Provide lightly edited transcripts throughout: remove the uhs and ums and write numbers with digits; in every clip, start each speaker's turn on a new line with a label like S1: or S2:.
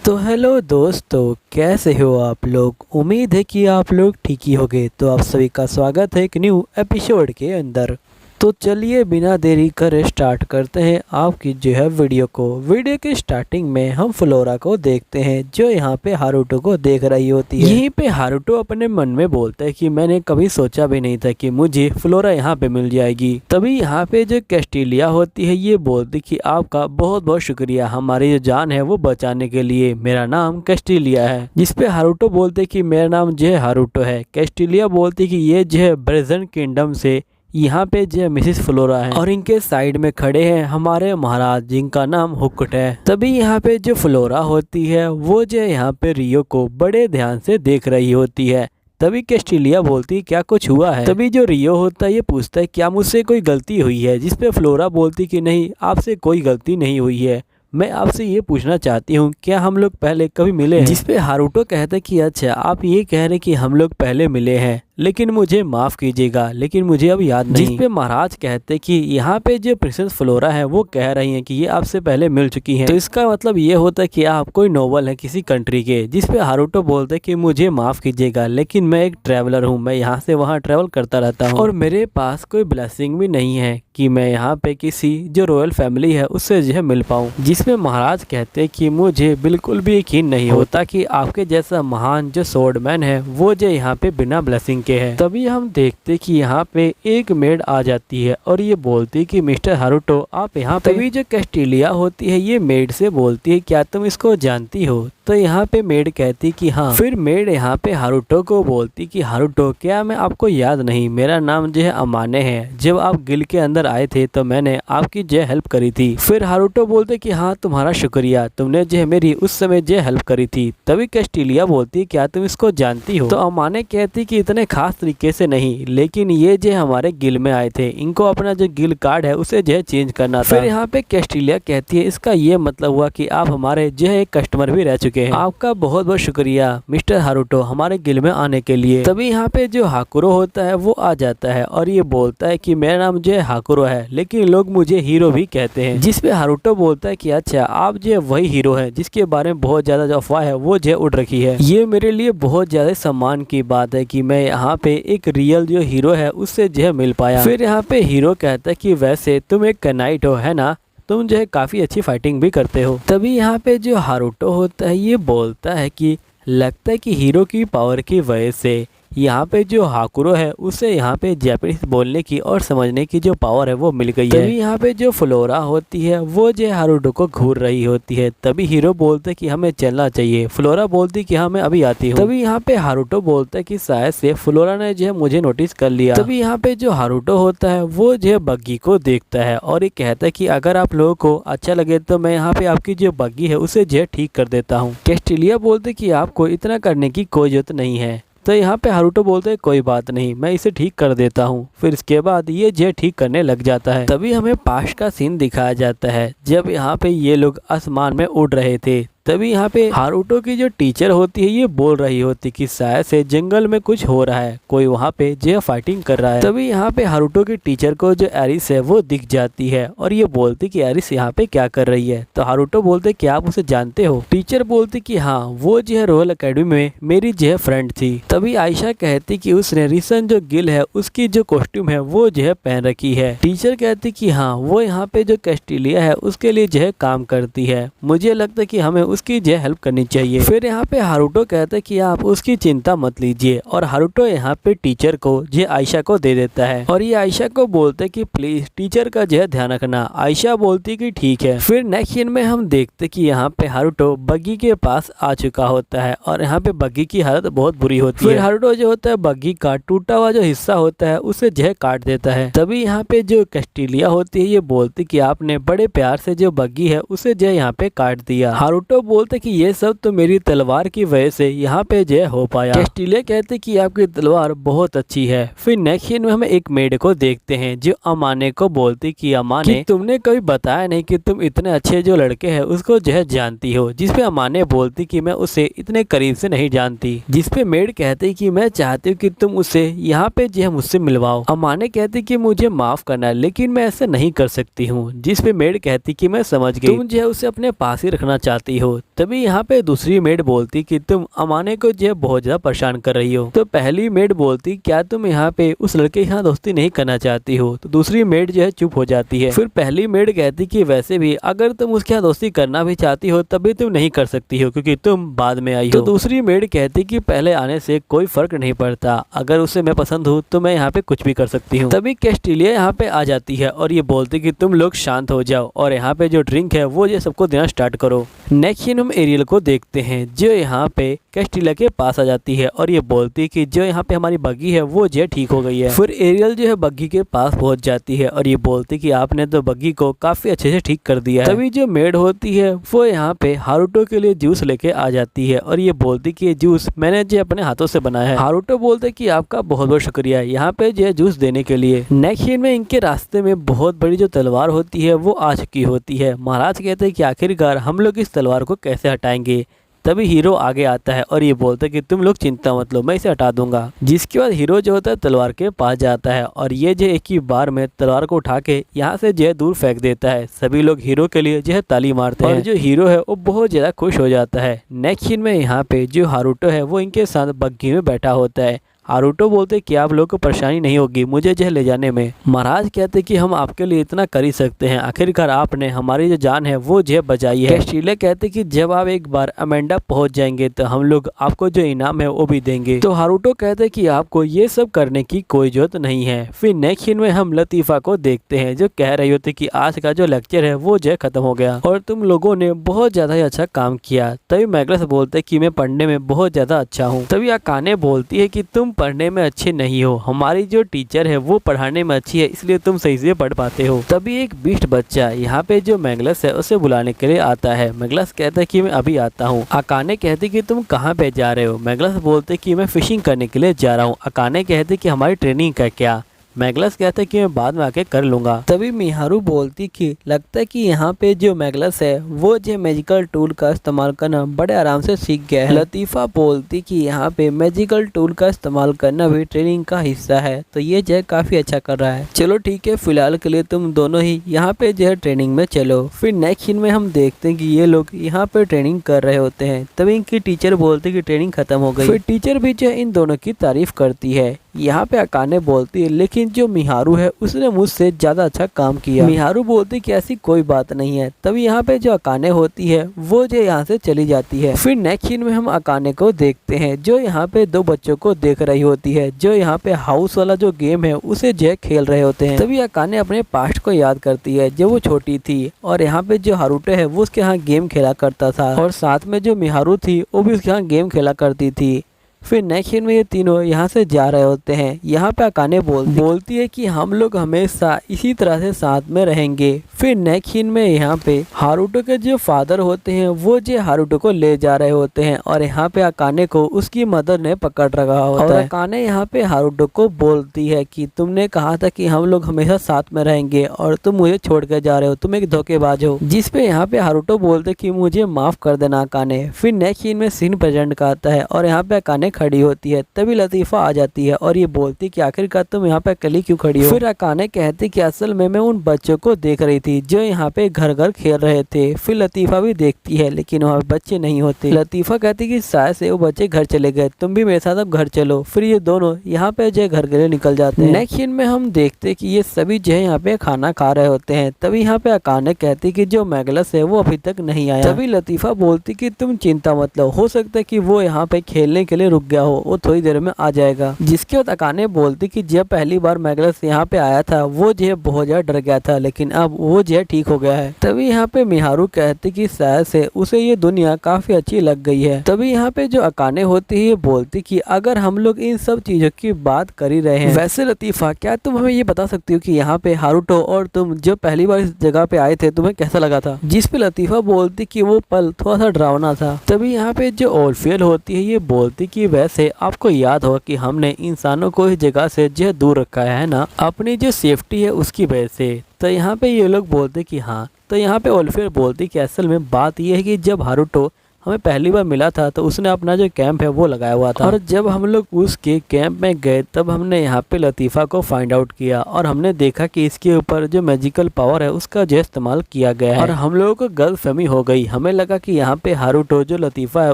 S1: तो हेलो दोस्तों, कैसे हो आप लोग। उम्मीद है कि आप लोग ठीक ही होंगे। तो आप सभी का स्वागत है एक न्यू एपिसोड के अंदर। तो चलिए बिना देरी करे स्टार्ट करते हैं आपकी जो है वीडियो को। वीडियो के स्टार्टिंग में हम फ्लोरा को देखते हैं जो यहाँ पे हारुतो को देख रही होती है। यहीं पे हारुतो अपने मन में बोलता है कि मैंने कभी सोचा भी नहीं था कि मुझे फ्लोरा यहाँ पे मिल जाएगी। तभी यहाँ पे जो कैस्टिलिया होती है ये बोलती कि आपका बहुत बहुत शुक्रिया हमारी जो जान है वो बचाने के लिए। मेरा नाम कैस्टिलिया है। जिसपे हारुतो बोलते कि मेरा नाम जो है हारुतो है। कैस्टिलिया बोलती कि ये जो है ब्रेजन किंगडम से यहाँ पे जो मिसिस फ्लोरा है और इनके साइड में खड़े हैं हमारे महाराज जिनका नाम हुक्ट है। तभी यहाँ पे जो फ्लोरा होती है वो जो यहाँ पे रियो को बड़े ध्यान से देख रही होती है। तभी कैस्टिलिया बोलती क्या कुछ हुआ है। तभी जो रियो होता है ये पूछता है क्या मुझसे कोई गलती हुई है। जिसपे फ्लोरा बोलती कि नहीं, आपसे कोई गलती नहीं हुई है। मैं आपसे ये पूछना चाहती हूँ क्या हम लोग पहले कभी मिले हैं। जिसपे हारुतो कहता है कि अच्छा आप ये कह रहे कि हम लोग पहले मिले हैं, लेकिन मुझे माफ़ कीजिएगा लेकिन मुझे अब याद नहीं। जिसपे महाराज कहते कि यहाँ पे जो प्रिंसेस फ्लोरा है वो कह रही हैं कि ये आपसे पहले मिल चुकी हैं। तो इसका मतलब ये होता है कि आप कोई नोबल है किसी कंट्री के। जिसपे हारुतो बोलते कि मुझे माफ़ कीजिएगा लेकिन मैं एक ट्रैवलर हूँ, मैं यहाँ से वहाँ ट्रैवल करता रहता हूँ और मेरे पास कोई ब्लेसिंग भी नहीं है कि मैं यहाँ पे किसी जो रॉयल फैमिली है उससे जो है मिल पाऊँ। जिसमें महाराज कहते कि मुझे बिल्कुल भी यकीन नहीं होता कि आपके जैसा महान जो स्वॉर्डमैन है वो जो यहाँ पे बिना ब्लेसिंग के है। तभी हम देखते कि यहाँ पे एक मेड आ जाती है और ये बोलती कि मिस्टर हारुतो आप यहाँ पे। तभी जो कैस्टिलिया होती है ये मेड से बोलती है क्या तुम इसको जानती हो। तो यहाँ पे मेड कहती कि हाँ। फिर मेड यहाँ पे हारुतो को बोलती कि हारुतो क्या मैं आपको याद नहीं, मेरा नाम जो है अमाने है। जब आप गिल के अंदर आए थे तो मैंने आपकी जो हेल्प करी थी। फिर हारुतो बोलते कि हाँ तुम्हारा शुक्रिया, तुमने जो है मेरी उस समय जो हेल्प करी थी। तभी कैस्टिलिया बोलती क्या तुम इसको जानती हो। तो अमाने कहती कि इतने खास तरीके से नहीं, लेकिन ये जो हमारे गिल में आए थे, इनको अपना जो गिल कार्ड है उसे जो है चेंज करना था। फिर यहाँ पे कैस्टिलिया कहती है इसका ये मतलब हुआ कि आप हमारे जो है एक कस्टमर भी रह चुके हैं। आपका बहुत बहुत शुक्रिया मिस्टर हारुतो हमारे गिल में आने के लिए। तभी यहाँ पे जो हाकुरो होता है वो आ जाता है और ये बोलता है कि मेरा नाम जो है हाकुरो है लेकिन लोग मुझे हीरो भी कहते हैं। जिसपे हारुतो बोलता है कि अच्छा आप जो वही हीरो है जिसके बारे में बहुत ज्यादा जो अफवाह है वो जो उड़ रखी है। ये मेरे लिए बहुत ज्यादा सम्मान की बात है कि मैं यहाँ पे एक रियल जो हीरो है उससे जो है मिल पाया। फिर यहाँ पे हीरो कहता है कि वैसे तुम एक नाइट हो है ना, तुम जो है काफ़ी अच्छी फाइटिंग भी करते हो। तभी यहाँ पे जो हारुतो होता है ये बोलता है कि लगता है कि हीरो की पावर की वजह से यहाँ पे जो हाकुरो है उसे यहाँ पे जापानीज बोलने की और समझने की जो पावर है वो मिल गई है। तभी यहाँ पे जो फ्लोरा होती है वो जो हारुतो को घूर रही होती है। तभी हीरो बोलते कि हमें चलना चाहिए। फ्लोरा बोलती कि हाँ मैं अभी आती हूँ। तभी यहाँ पे हारुतो बोलता है कि शायद से फ्लोरा ने जो है मुझे नोटिस कर लिया। तभी यहाँ पे जो हारुतो होता है वो जो है बग्गी को देखता है और ये कहता है कि अगर आप लोगों को अच्छा लगे तो मैं यहाँ पे आपकी जो बग्गी है उसे जो है ठीक कर देता हूँ। कैस्टिलिया बोलते कि आपको इतना करने की कोई जरूरत नहीं है। तो यहाँ पे हारुतो बोलते हैं कोई बात नहीं, मैं इसे ठीक कर देता हूँ। फिर इसके बाद ये जे ठीक करने लग जाता है। तभी हमें पास्ट का सीन दिखाया जाता है जब यहाँ पे ये लोग आसमान में उड़ रहे थे। तभी यहाँ पे हारुतो की जो टीचर होती है ये बोल रही होती कि शायद से जंगल में कुछ हो रहा है, कोई वहाँ पे जो फाइटिंग कर रहा है। तभी यहाँ पे हारुतो की टीचर को जो एरिस है वो दिख जाती है और ये बोलती कि एरिस यहाँ पे क्या कर रही है। तो हारुतो बोलते कि आप उसे जानते हो। टीचर बोलती कि हाँ वो जो है रॉयल अकेडमी में मेरी जो है फ्रेंड थी। तभी आयशा कहती कि उसने रिसन जो गिल है उसकी जो कॉस्ट्यूम है वो जो है पहन रखी है। टीचर कहती कि हाँ वो यहाँ पे जो कैस्टिलिया है उसके लिए जो है काम करती है, मुझे लगता है कि हमें उसकी जो हेल्प करनी चाहिए। फिर यहाँ पे हारुतो कहता है कि आप उसकी चिंता मत लीजिए और हारुतो यहाँ पे टीचर को जो आयशा को दे देता है और ये आयशा को बोलते हैं कि प्लीज टीचर का जो है ध्यान रखना। आयशा बोलती कि ठीक है। फिर नेक्स्ट सीन में हम देखते कि यहाँ पे हारुतो बग्गी के पास आ चुका होता है और यहाँ पे बग्गी की हालत बहुत बुरी होती है। फिर हारुतो जो होता है बग्गी का टूटा हुआ जो हिस्सा होता है उसे जो है काट देता है। तभी यहाँ पे जो कैस्टिलिया होती है ये बोलती कि आपने बड़े प्यार से जो बग्गी है उसे जो यहाँ पे काट दिया। हारुतो बोलते कि ये सब तो मेरी तलवार की वजह से यहाँ पे जय हो पाया। कैस्टिलिया कहते कि आपकी तलवार बहुत अच्छी है। फिर नेक्स्ट सीन में हम एक मेड को देखते हैं जो अमाने को बोलती कि अमाने कि तुमने कभी बताया नहीं कि तुम इतने अच्छे जो लड़के हैं उसको जो है जानती हो। जिसपे अमाने बोलती कि मैं उसे इतने करीब से नहीं जानती। जिसपे मेड कहती कि मैं चाहती हूँ कि तुम उसे यहाँ पे जो है मुझसे मिलवाओ। अमाने कहती कि मुझे माफ करना लेकिन मैं ऐसा नहीं कर सकती हूँ। जिसपे मेड कहती कि मैं समझ गई, तुम जो है उसे अपने पास ही रखना चाहती हो। हो। तभी यहाँ पे दूसरी मेड बोलती कि तुम अमाने को जो है बहुत ज्यादा परेशान कर रही हो। तो पहली मेड बोलती क्या तुम यहाँ पे उस लड़के के साथ दोस्ती नहीं करना चाहती हो। तो दूसरी मेड जो है चुप हो जाती है। फिर पहली मेड कहती कि वैसे भी अगर तुम उसके साथ दोस्ती करना भी चाहती हो तभी तुम नहीं कर सकती हो क्योंकि तुम बाद में आई हो। तो दूसरी मेड कहती कि पहले आने से कोई फर्क नहीं पड़ता, अगर उसे मैं पसंद हूँ तो मैं यहाँ पे कुछ भी कर सकती हूँ। तभी कैस्टिलिया यहाँ पे आ जाती है और ये बोलती कि तुम लोग शांत हो जाओ और यहाँ पे जो ड्रिंक है वो ये सबको देना स्टार्ट करो। नेक्स्ट सीन हम एरियल को देखते हैं जो यहाँ पे कैस्टिलिया के पास आ जाती है और ये बोलती कि जो यहाँ पे हमारी बग्गी है वो जो ठीक हो गई है। फिर एरियल जो है बग्गी के पास पहुंच जाती है और ये बोलती कि आपने तो बग्गी को काफी अच्छे से ठीक कर दिया है। तभी जो मेड होती है वो यहाँ पे हारुतो के लिए जूस लेके आ जाती है और ये बोलती कि ये जूस मैंने जो अपने हाथों से बनाया है। हारुतो बोलते कि आपका बहुत बहुत शुक्रिया यहाँ पे जो है जूस देने के लिए। नेक्स्ट सीन में इनके रास्ते में बहुत बड़ी जो तलवार होती है वो आ चुकी होती है। महाराज कहते हैं कि आखिरकार हम लोग इस तलवार को कैसे हटाएंगे। तभी हीरो आगे आता है और ये बोलता है कि तुम लोग चिंता मत लो, मैं इसे हटा दूंगा। जिसके बाद हीरो जो होता है तलवार के पास जाता है और ये जो एक ही बार में तलवार को उठा के यहाँ से जो है दूर फेंक देता है। सभी लोग हीरो के लिए जो है ताली मारते हैं और जो हीरो है वो बहुत ज्यादा खुश हो जाता है। नेक्स्ट सीन में यहाँ पे जो हारुतो है वो इनके साथ बग्गी में बैठा होता है। हारुतो बोलते कि आप लोग को परेशानी नहीं होगी मुझे जो ले जाने में। महाराज कहते कि हम आपके लिए इतना कर ही सकते हैं, आखिरकार आपने हमारी जो जान है वो जो बचाई है। कैस्टिलिया कहते कि जब आप एक बार अमेंडा पहुंच जाएंगे तो हम लोग आपको जो इनाम है वो भी देंगे। तो हारुतो कहते कि आपको ये सब करने की कोई जरूरत नहीं है। फिर नेक्स्ट सीन में हम लतीफा को देखते हैं जो कह रही होती कि आज का जो लेक्चर है वो जो खत्म हो गया और तुम लोगों ने बहुत ज्यादा ही अच्छा काम किया। तभी मैगलस बोलते कि मैं पढ़ने में बहुत ज्यादा अच्छा हूँ। तभी अकाने बोलती है कि तुम पढ़ने में अच्छे नहीं हो, हमारी जो टीचर है वो पढ़ाने में अच्छी है इसलिए तुम सही से पढ़ पाते हो। तभी एक बीस्ट बच्चा यहाँ पे जो मैगलस है उसे बुलाने के लिए आता है। मैगलस कहता है कि मैं अभी आता हूँ। अकाने कहती कि तुम कहाँ पे जा रहे हो। मैगलस बोलते कि मैं फिशिंग करने के लिए जा रहा हूँ। अकाने कहते कि हमारी ट्रेनिंग का क्या। मैगलस कहता है कि मैं बाद में आके कर लूंगा। तभी मिहारू बोलती कि लगता है कि यहाँ पे जो मैगलस है वो जो मैजिकल टूल का इस्तेमाल करना बड़े आराम से सीख गया है। लतीफा बोलती कि यहाँ पे मैजिकल टूल का इस्तेमाल करना भी ट्रेनिंग का हिस्सा है तो ये जो है काफी अच्छा कर रहा है। चलो ठीक है, फिलहाल के लिए तुम दोनों ही यहाँ पे जो है ट्रेनिंग में चलो। फिर नेक्स्ट सीन में हम देखते हैं कि ये लोग यहाँ पे ट्रेनिंग कर रहे होते हैं। तभी इनकी टीचर बोलती कि ट्रेनिंग खत्म हो गई। फिर टीचर भी जो इन दोनों की तारीफ करती है। यहाँ पे अकाने बोलती है लेकिन जो मिहारू है उसने मुझसे ज्यादा अच्छा काम किया। मिहारू बोलती कि ऐसी कोई बात नहीं है। तभी यहाँ पे जो अकाने होती है वो जो यहाँ से चली जाती है। फिर नेक्स्ट सीन में हम अकाने को देखते हैं जो यहाँ पे दो बच्चों को देख रही होती है जो यहाँ पे हाउस वाला जो गेम है उसे जो खेल रहे होते हैं। तभी अकाने अपने पास्ट को याद करती है जब वो छोटी थी और यहाँ पे जो हारुतो है वो उसके यहाँ गेम खेला करता था और साथ में जो मिहारू थी वो भी उसके यहाँ गेम खेला करती थी। फिर नेक्स्ट सीन में ये तीनों यहाँ से जा रहे होते हैं। यहाँ पे अकाने बोलती है कि हम लोग हमेशा इसी तरह से साथ में रहेंगे। फिर नेक्स्ट सीन में यहाँ पे हारुतो के जो फादर होते हैं वो जो हारुतो को ले जा रहे होते हैं और यहाँ पे अकाने को उसकी मदर ने पकड़ रखा होता है। अकाने यहाँ पे हारुतो को बोलती है कि तुमने कहा था कि हम लोग हमेशा साथ में रहेंगे और तुम मुझे छोड़ कर जा रहे हो, तुम एक धोखेबाज हो। जिसपे यहाँ पे हारुतो बोलते कि मुझे माफ कर देना अकाने। फिर नेक्स्ट सीन में सीन प्रेजेंट का आता है और यहाँ पे अकाने खड़ी होती है। तभी लतीफा आ जाती है और ये बोलती कि आखिरकार तुम यहाँ पे अकेली क्यों खड़ी हो। फिर अकाने कहती कि असल में मैं उन बच्चों को देख रही थी जो यहाँ पे घर घर खेल रहे थे। फिर लतीफा भी देखती है लेकिन वहाँ पे बच्चे नहीं होते। लतीफा कहती कि शायद से वो बच्चे घर चले गए, तुम भी मेरे साथ अब घर चलो। फिर ये दोनों यहाँ पे जो घर के लिए निकल जाते हैं। नेक्स्ट सीन में हम देखते कि ये सभी जो है यहाँ पे खाना खा रहे होते हैं। तभी यहाँ पे अकाने कहती कि जो मैगलस है वो अभी तक नहीं आया। तभी लतीफा बोलती कि तुम चिंता मत लो, हो सकता है कि वो यहाँ पे खेलने के लिए रुक गया हो, वो थोड़ी देर में आ जाएगा। जिसके बाद अकाने बोलती कि जब पहली बार मैगलस यहाँ पे आया था वो जो है बहुत ज्यादा डर गया था लेकिन अब वो जो है ठीक हो गया है। तभी यहाँ पे मिहारू कहती कि शायद से उसे ये दुनिया काफी अच्छी लग गई है। तभी यहाँ पे जो अकाने होती है ये बोलती कि अगर हम लोग इन सब चीजों की बात कर ही रहे हैं, वैसे लतीफा क्या तुम हमें ये बता सकती हो कि यहाँ पे हारुतो और तुम जब पहली बार इस जगह पे आए थे तुम्हें कैसा लगा था। जिस पे लतीफा बोलती कि वो पल थोड़ा सा डरावना था। तभी यहाँ पे जो ओल्फियल होती है ये बोलती कि वैसे आपको याद होगा कि हमने इंसानों को इस जगह से जो दूर रखा है ना, अपनी जो सेफ्टी है उसकी वजह से। तो यहाँ पे ये लोग बोलते कि हाँ। तो यहाँ पे ओल्फियर बोलती कि असल में बात यह है कि जब हारुतो हमें पहली बार मिला था तो उसने अपना जो कैंप है वो लगाया हुआ था, और जब हम लोग उसके कैंप में गए तब हमने यहाँ पे लतीफ़ा को फाइंड आउट किया और हमने देखा कि इसके ऊपर जो मैजिकल पावर है उसका जो इस्तेमाल किया गया है, और हम लोगों को गलतफहमी हो गई। हमें लगा कि यहाँ पे हारुतो जो लतीफ़ा है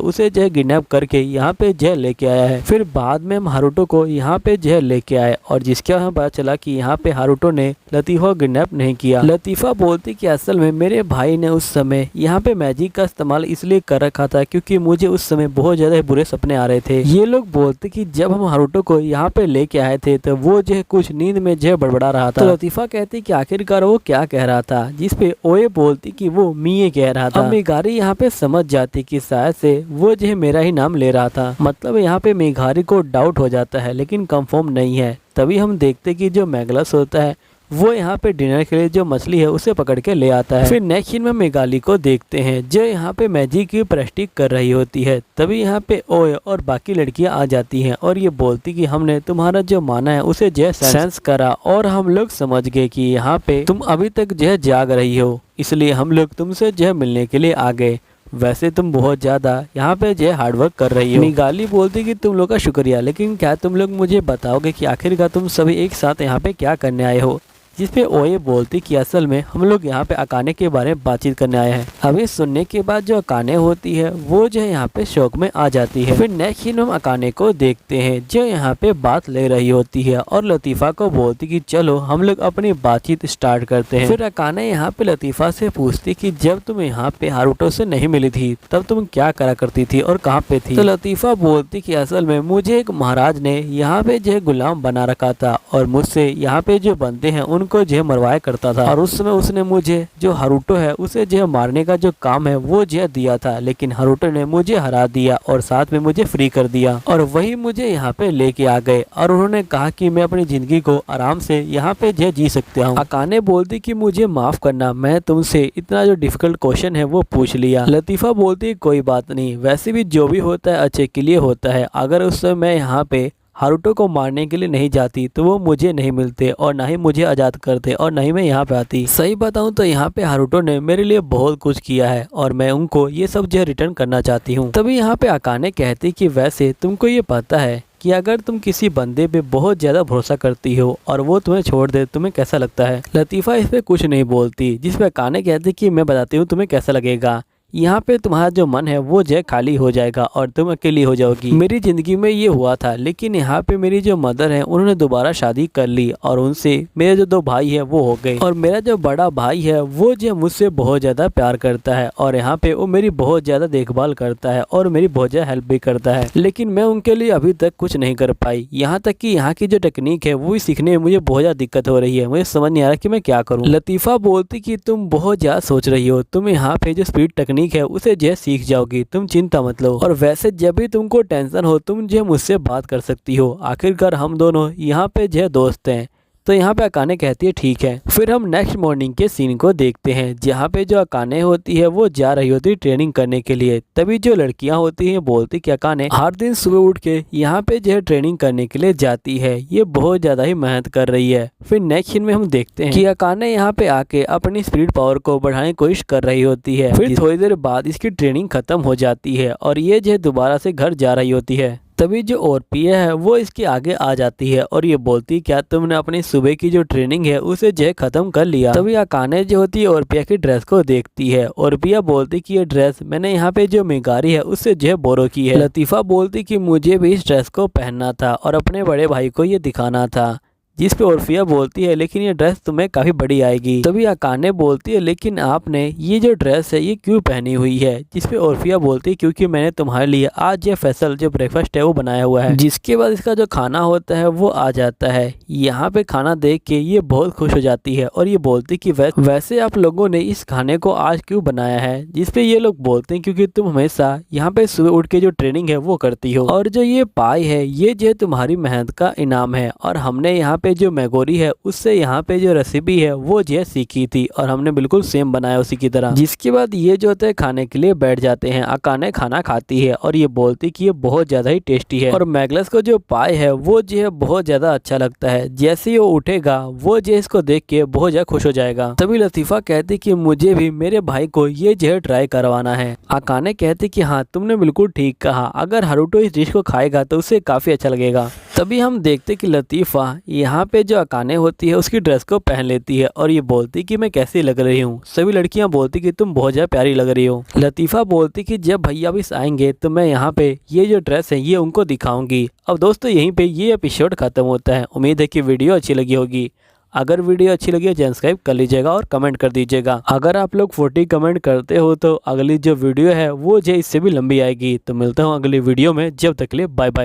S1: उसे जो किडनैप करके यहाँ पे जेल लेके आया है। फिर बाद में हम हारुतो को यहाँ पे जेल लेके आए और जिसके हमें पता चला कि यहाँ पे हारुतो ने लतीफ़ा को किडनैप नहीं किया। लतीफ़ा बोलती कि असल में मेरे भाई ने उस समय यहाँ पे मैजिक का इस्तेमाल इसलिए कर रखा था क्योंकि मुझे उस समय बहुत ज्यादा बुरे सपने आ रहे थे। ये लोग बोलते कि जब हम हारुतो को यहाँ पे लेके आए थे तो वो जो कुछ नींद में जो बड़बड़ा रहा था। तो लतीफ़ा कहती कि आखिरकार वो क्या कह रहा था, जिसपे ओए बोलती कि वो मिये कह रहा था। मेघारी यहाँ पे समझ जाती कि शायद से वो जो मेरा ही नाम ले रहा था। मतलब यहाँ पे मेघारी को डाउट हो जाता है लेकिन कंफर्म नहीं है। तभी हम देखते कि जो मैगलस होता है वो यहाँ पे डिनर के लिए जो मछली है उसे पकड़ के ले आता है। फिर नेक्स्ट सीन में मेघाली को देखते हैं जो यहाँ पे मैजिक की प्रैक्टिस कर रही होती है। तभी यहाँ पे ओए और बाकी लड़कियां आ जाती हैं और ये बोलती कि हमने तुम्हारा जो माना है उसे जो सेंस करा और हम लोग समझ गए कि यहाँ पे तुम अभी तक जो जाग रही हो, इसलिए हम लोग तुमसे जो मिलने के लिए आ गए। वैसे तुम बहुत ज्यादा यहाँ पे जो हार्डवर्क कर रही हो। मेघाली बोलती कि तुम लोग का शुक्रिया, लेकिन क्या तुम लोग मुझे बताओगे कि आखिरकार तुम सभी एक साथ यहाँ पे क्या करने आए हो। जिसपे ओए बोलती कि असल में हम लोग यहाँ पे अकाने के बारे में बातचीत करने आए हैं। अभी सुनने के बाद जो अकाने होती है वो जो है यहाँ पे शौक में आ जाती है। फिर नेक्स्ट सीन हम अकाने को देखते हैं जो यहाँ पे बात ले रही होती है और लतीफ़ा को बोलती कि चलो हम लोग अपनी बातचीत स्टार्ट करते हैं। फिर अकाने यहाँ पे लतीफ़ा से पूछती कि जब तुम यहाँ पे हारुतो से नहीं मिली थी तब तुम क्या करा करती थी और कहाँ पे थी। तो लतीफ़ा बोलती कि असल में मुझे एक महाराज ने यहाँ पे जो गुलाम बना रखा था और मुझसे यहाँ पे जो बंदे हैं उनको जो मरवाया करता था, और उस समय उसने मुझे जो हारुतो है उसे जो मारने का जो काम है वो जो दिया था, लेकिन हारुतो ने मुझे हरा दिया और साथ में मुझे फ्री कर दिया और वही मुझे यहाँ पे लेके आ गए और उन्होंने कहा कि मैं अपनी जिंदगी को आराम से यहाँ पे जो जी सकता हूँ। अकाने बोलती कि मुझे माफ करना, मैं तुमसे इतना जो डिफिकल्ट क्वेश्चन है वो पूछ लिया। लतीफ़ा बोलती कोई बात नहीं, वैसे भी जो भी होता है अच्छे के लिए होता है। अगर उस समय मैं यहाँ पे हारुतो को मारने के लिए नहीं जाती तो वो मुझे नहीं मिलते और ना ही मुझे आज़ाद करते और ना ही मैं यहाँ पे आती। सही बताऊँ तो यहाँ पे हारुतो ने मेरे लिए बहुत कुछ किया है और मैं उनको ये सब जो रिटर्न करना चाहती हूँ। तभी यहाँ पे अकाने कहती कि वैसे तुमको ये पता है कि अगर तुम किसी बंदे पे बहुत ज़्यादा भरोसा करती हो और वो तुम्हें छोड़ दे तुम्हें कैसा लगता है। लतीफ़ा इस पे कुछ नहीं बोलती, जिसपे अकाने कहती कि मैं बताती हूँ तुम्हें कैसा लगेगा। यहाँ पे तुम्हारा जो मन है वो जो खाली हो जाएगा और तुम अकेली हो जाओगी। मेरी जिंदगी में ये हुआ था, लेकिन यहाँ पे मेरी जो मदर है उन्होंने दोबारा शादी कर ली और उनसे मेरे जो 2 भाई है वो हो गए और मेरा जो बड़ा भाई है वो जो मुझसे बहुत ज़्यादा प्यार करता है और यहाँ पे वो मेरी बहुत ज़्यादा देखभाल करता है और मेरी बहुत ज़्यादा हेल्प भी करता है, लेकिन मैं उनके लिए अभी तक कुछ नहीं कर पाई। यहाँ तक कि यहाँ की जो टेक्निक है वो सीखने में मुझे बहुत ज़्यादा दिक्कत हो रही है, मुझे समझ नहीं आ रहा कि मैं क्या करूँ। लतीफ़ा बोलती कि तुम बहुत ज़्यादा सोच रही हो, तुम यहाँ पे जो स्पीड टेक्निक है उसे जो सीख जाओगी, तुम चिंता मत लो। और वैसे जब भी तुमको टेंशन हो तुम जो मुझसे बात कर सकती हो, आखिरकार हम दोनों यहाँ पे जो दोस्त हैं। तो यहाँ पे अकाने कहती है ठीक है। फिर हम नेक्स्ट मॉर्निंग के सीन को देखते हैं जहाँ पे जो अकाने होती है वो जा रही होती है ट्रेनिंग करने के लिए। तभी जो लड़कियां होती हैं बोलती कि अकाने हर दिन सुबह उठ के यहाँ पे जो है ट्रेनिंग करने के लिए जाती है, ये बहुत ज्यादा ही मेहनत कर रही है। फिर नेक्स्ट सीन में हम देखते हैं कि अकाने यहाँ पे आके अपनी स्पीड पावर को बढ़ाने की कोशिश कर रही होती है। फिर थोड़ी देर बाद इसकी ट्रेनिंग खत्म हो जाती है और ये जो है दोबारा से घर जा रही होती है। तभी जो ओरपिया है वो इसके आगे आ जाती है और ये बोलती क्या तुमने अपनी सुबह की जो ट्रेनिंग है उसे जो खत्म कर लिया। तभी अकाने जो होती है ओरपिया की ड्रेस को देखती है। ओरपिया बोलती कि ये ड्रेस मैंने यहाँ पे जो मेघारी है उससे जो बोरो की है। लतीफ़ा बोलती कि मुझे भी इस ड्रेस को पहनना था और अपने बड़े भाई को ये दिखाना था, जिस पे ओरफिया बोलती है लेकिन ये ड्रेस तुम्हें काफी बड़ी आएगी। तभी अकाने बोलती है लेकिन आपने ये जो ड्रेस है ये क्यों पहनी हुई है, जिस पे ओरफिया बोलती है क्योंकि मैंने तुम्हारे लिए आज ये स्पेशल जो ब्रेकफास्ट है वो बनाया हुआ है। जिसके बाद इसका जो खाना होता है वो आ जाता है। यहाँ पे खाना देख के ये बहुत खुश हो जाती है और ये बोलती कि वैसे आप लोगों ने इस खाने को आज क्यों बनाया है, जिसपे ये लोग बोलते हैं क्योंकि तुम हमेशा यहाँ पे सुबह उठ के जो ट्रेनिंग है वो करती हो और जो ये पाई है ये जो तुम्हारी मेहनत का इनाम है और हमने यहाँ पे जो मैगोरी है उससे यहाँ पे जो रेसिपी है वो जो है सीखी थी और हमने बिल्कुल सेम बनाया उसी की तरह। जिसके बाद ये जो होता है खाने के लिए बैठ जाते हैं। अकाने खाना खाती है और ये बोलती कि ये बहुत ज़्यादा ही टेस्टी है और मैगलस को जो पाए है वो जो है बहुत ज़्यादा अच्छा लगता है। जैसे ही वो उठेगा वो जो इसको देख के बहुत ज़्यादा खुश हो जाएगा। तभी लतीफ़ा कहती कि मुझे भी मेरे भाई को ये जो है ट्राई करवाना है। अकाने कहती कि हाँ तुमने बिल्कुल ठीक कहा, अगर हारुतो इस डिश को खाएगा तो उसे काफ़ी अच्छा लगेगा। तभी हम देखते कि लतीफ़ा यहाँ पे जो अकाने होती है उसकी ड्रेस को पहन लेती है और ये बोलती कि मैं कैसी लग रही हूँ। सभी लड़कियाँ बोलती कि तुम बहुत ज़्यादा प्यारी लग रही हो। लतीफ़ा बोलती कि जब भैया भी आएंगे तो मैं यहाँ पे ये जो ड्रेस है ये उनको दिखाऊंगी। अब दोस्तों यहीं पे ये एपिसोड खत्म होता है। उम्मीद है कि वीडियो अच्छी लगी होगी। अगर वीडियो अच्छी लगी तो सब्सक्राइब कर लीजिएगा और कमेंट कर दीजिएगा। अगर आप लोग 40 कमेंट करते हो तो अगली जो वीडियो है वो जो इससे भी लंबी आएगी। तो मिलता हूँ अगली वीडियो में, जब तक के लिए बाय बाय।